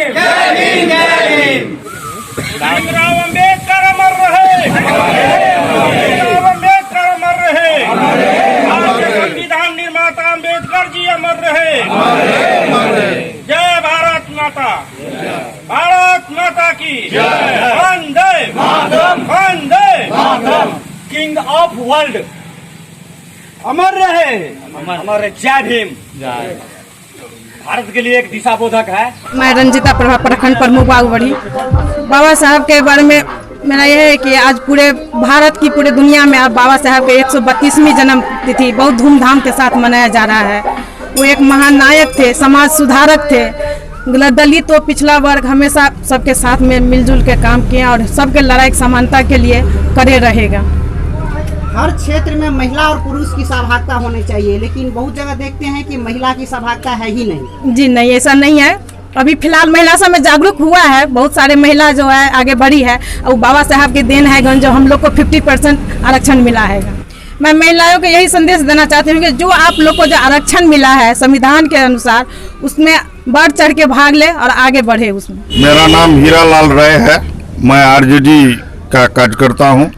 भीमराव अंबेडकर अमर रहे। भीमराव अंबेडकर अमर रहे। संविधान निर्माता अंबेडकर जी अमर रहे। जय भारत माता। भारत माता की वंदे वंदे। किंग ऑफ वर्ल्ड अमर रहे। अमर जय भीम। भारत के लिए एक दिशा बोधक है। मैं रंजिता प्रभा, प्रखंड प्रमुख बाबूबढ़ी। बाबा साहब के बारे में मेरा यह है कि आज पूरे भारत की पूरे दुनिया में अब बाबा साहब के 132वीं जन्म तिथि बहुत धूमधाम के साथ मनाया जा रहा है। वो एक महान नायक थे, समाज सुधारक थे। दलित व पिछड़ा वर्ग हमेशा सबके साथ में मिलजुल के काम किए और सबके लड़ाई समानता के लिए करे रहेगा। हर क्षेत्र में महिला और पुरुष की सहभागिता होनी चाहिए, लेकिन बहुत जगह देखते हैं कि महिला की सहभागिता है ही नहीं। जी नहीं, ऐसा नहीं है। अभी फिलहाल महिला सब में जागरूक हुआ है, बहुत सारे महिला जो है आगे बढ़ी है और बाबा साहब के देन है जो हम लोग को 50% आरक्षण मिला है। मैं महिलाओं को यही संदेश देना चाहती हूँ कि जो आप लोग को जो आरक्षण मिला है संविधान के अनुसार, उसमें बढ़ चढ़ के भाग ले और आगे बढ़े उसमें। मेरा नाम हीरालाल राय है, मैं आरजेडी का कार्यकर्ता हूँ।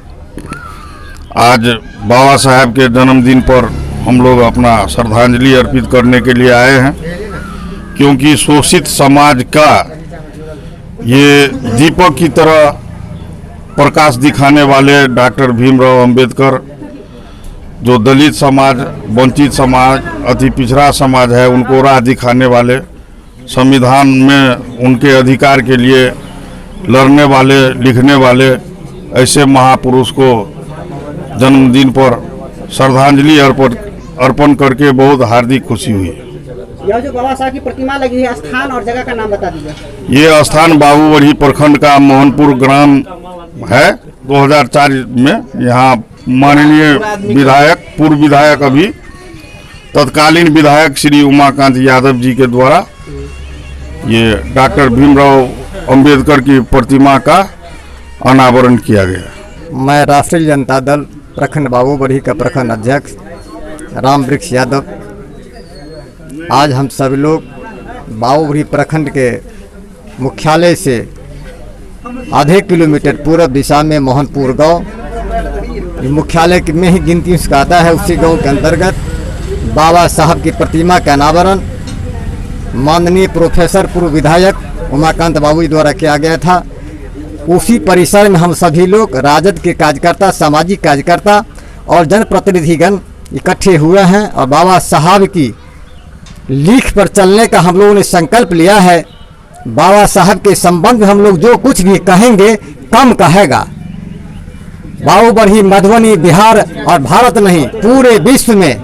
आज बाबा साहब के जन्मदिन पर हम लोग अपना श्रद्धांजलि अर्पित करने के लिए आए हैं, क्योंकि शोषित समाज का ये दीपक की तरह प्रकाश दिखाने वाले डॉक्टर भीमराव अंबेडकर, जो दलित समाज, वंचित समाज, अति पिछड़ा समाज है, उनको राह दिखाने वाले, संविधान में उनके अधिकार के लिए लड़ने वाले, लिखने वाले ऐसे महापुरुष को जन्मदिन पर श्रद्धांजलि अर्पण करके बहुत हार्दिक खुशी हुई। यह जो बाबा साहब की प्रतिमा लगी है, स्थान और जगह का नाम बता दीजिए। ये स्थान बाबूबढ़ी प्रखंड का मोहनपुर ग्राम है। 2004 में यहाँ माननीय विधायक, पूर्व विधायक, अभी तत्कालीन विधायक श्री उमाकांत यादव जी के द्वारा ये डॉक्टर भीमराव अंबेडकर की प्रतिमा का अनावरण किया गया। मैं राष्ट्रीय जनता दल प्रखंड बाबूबढ़ी का प्रखंड अध्यक्ष राम वृक्ष यादव। आज हम सभी लोग बाबूबढ़ी प्रखंड के मुख्यालय से आधे किलोमीटर पूर्व दिशा में मोहनपुर गांव, मुख्यालय में ही गिनती उसका आता है, उसी गांव के अंतर्गत बाबा साहब की प्रतिमा का अनावरण माननीय प्रोफेसर पूर्व विधायक उमाकांत बाबू जी द्वारा किया गया था। उसी परिसर में हम सभी लोग राजद के कार्यकर्ता, सामाजिक कार्यकर्ता और जनप्रतिनिधिगण इकट्ठे हुए हैं और बाबा साहब की लीख पर चलने का हम लोगों ने संकल्प लिया है। बाबा साहब के संबंध में हम लोग जो कुछ भी कहेंगे कम कहेगा। बाबूबढ़ी, मधुबनी, बिहार और भारत नहीं, पूरे विश्व में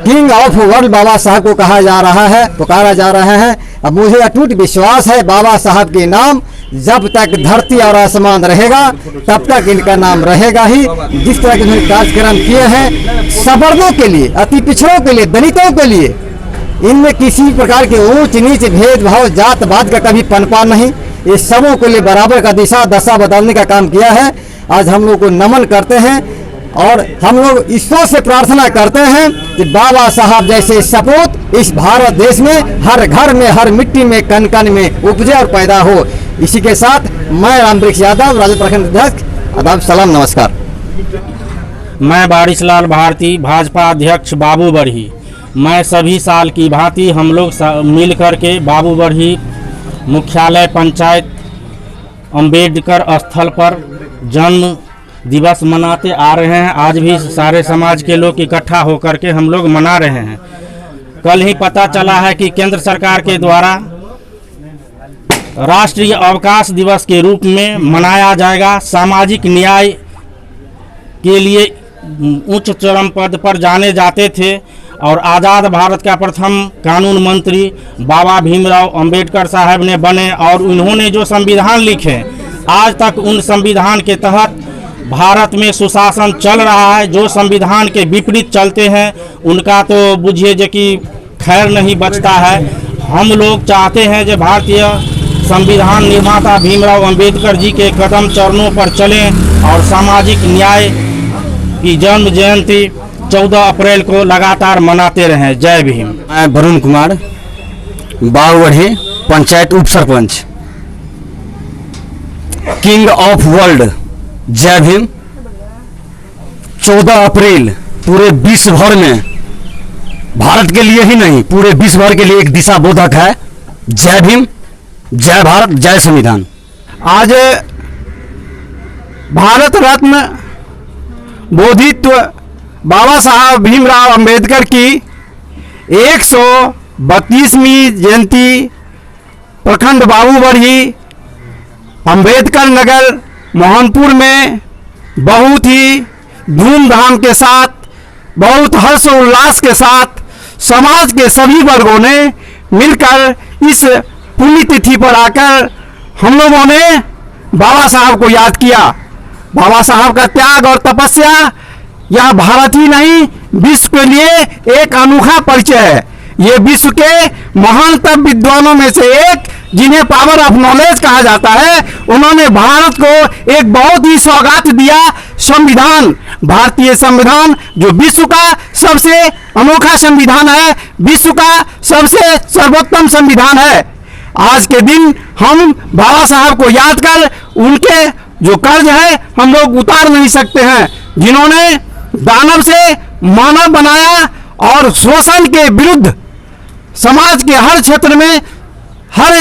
किंग ऑफ वर्ल्ड बाबा साहब को कहा जा रहा है, पुकारा जा रहा है। अब मुझे अटूट विश्वास है बाबा साहब के नाम जब तक धरती और आसमान रहेगा तब तक इनका नाम रहेगा ही। जिस तरह के कार्यक्रम किए हैं सवर्णों के लिए, अति पिछड़ों के लिए, दलितों के लिए, इनमें किसी प्रकार के ऊंच नीच, भेदभाव, जात पात का कभी पनपा नहीं। ये सबों के लिए बराबर का दिशा दशा बदलने का काम किया है। आज हम लोग को नमन करते हैं और हम लोग ईश्वर से प्रार्थना करते हैं कि बाबा साहब जैसे सपूत इस भारत देश में हर घर में, हर मिट्टी में, कण कण में उपजे और पैदा हो। इसी के साथ मैं राम वृक्ष यादव, राजद प्रखंड अध्यक्ष, आदाब सलाम, नमस्कार। मैं वारिसलाल भारती, भाजपा अध्यक्ष बाबूबढ़ी। मैं सभी साल की भांति हम लोग मिल कर के बाबूबढ़ी मुख्यालय पंचायत अंबेडकर स्थल पर जन्म दिवस मनाते आ रहे हैं। आज भी सारे समाज के लोग इकट्ठा होकर के हम लोग मना रहे हैं। कल ही पता चला है कि केंद्र सरकार के द्वारा राष्ट्रीय अवकाश दिवस के रूप में मनाया जाएगा। सामाजिक न्याय के लिए उच्च चरम पद पर जाने जाते थे और आज़ाद भारत का प्रथम कानून मंत्री बाबा भीमराव अंबेडकर साहब ने बने और उन्होंने जो संविधान लिखे, आज तक उन संविधान के तहत भारत में सुशासन चल रहा है। जो संविधान के विपरीत चलते हैं उनका तो बुझिए जो कि खैर नहीं बचता है। हम लोग चाहते हैं जो भारतीय संविधान निर्माता भीमराव अंबेडकर जी के कदम चरणों पर चलें और सामाजिक न्याय की जन्म जयंती 14 अप्रैल को लगातार मनाते रहें। जय भीम। मैं वरुण कुमार, बाबूबढ़ी पंचायत उप सरपंच, किंग ऑफ वर्ल्ड जय भीम। 14 अप्रैल पूरे विश्व भर में, भारत के लिए ही नहीं पूरे विश्व भर के लिए एक दिशा बोधक है। जय भीम, जय भारत, जय संविधान। आज भारत रत्न बोधित्व बाबा साहब भीमराव अंबेडकर की 132वीं जयंती प्रखंड बाबूबड़ी अंबेडकर नगर मोहनपुर में बहुत ही धूमधाम के साथ, बहुत हर्षोल्लास के साथ समाज के सभी वर्गों ने मिलकर इस पुण्यतिथि पर आकर हम लोगों ने बाबा साहब को याद किया। बाबा साहब का त्याग और तपस्या यह भारत ही नहीं विश्व के लिए एक अनोखा परिचय है। ये विश्व के महानतम विद्वानों में से एक, जिन्हें पावर ऑफ नॉलेज कहा जाता है, उन्होंने भारत को एक बहुत ही सौगात दिया, संविधान, भारतीय संविधान, जो विश्व का सबसे अनोखा संविधान है, विश्व का सबसे सर्वोत्तम संविधान है। आज के दिन हम बाबा साहब को याद कर उनके जो कर्ज है हम लोग उतार नहीं सकते हैं, जिन्होंने दानव से मानव बनाया और शोषण के विरुद्ध समाज के हर क्षेत्र में, हर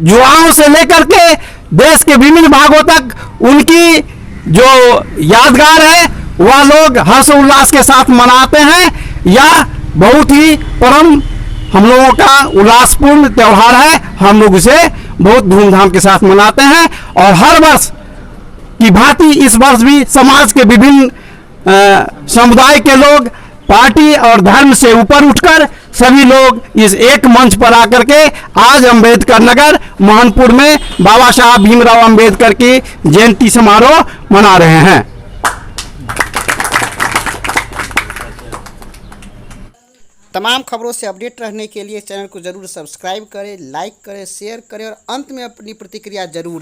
युवाओं से लेकर के देश के विभिन्न भागों तक उनकी जो यादगार है वह लोग हर्षोल्लास के साथ मनाते हैं। यह बहुत ही परम हम लोगों का उल्लासपूर्ण त्यौहार है। हम लोग इसे बहुत धूमधाम के साथ मनाते हैं और हर वर्ष की भांति इस वर्ष भी समाज के विभिन्न समुदाय के लोग पार्टी और धर्म से ऊपर उठकर सभी लोग इस एक मंच पर आकर के आज अंबेडकर नगर मोहनपुर में बाबा साहब भीमराव अंबेडकर की जयंती समारोह मना रहे हैं। तमाम खबरों से अपडेट रहने के लिए चैनल को जरूर सब्सक्राइब करें, लाइक करें, शेयर करें और अंत में अपनी प्रतिक्रिया जरूर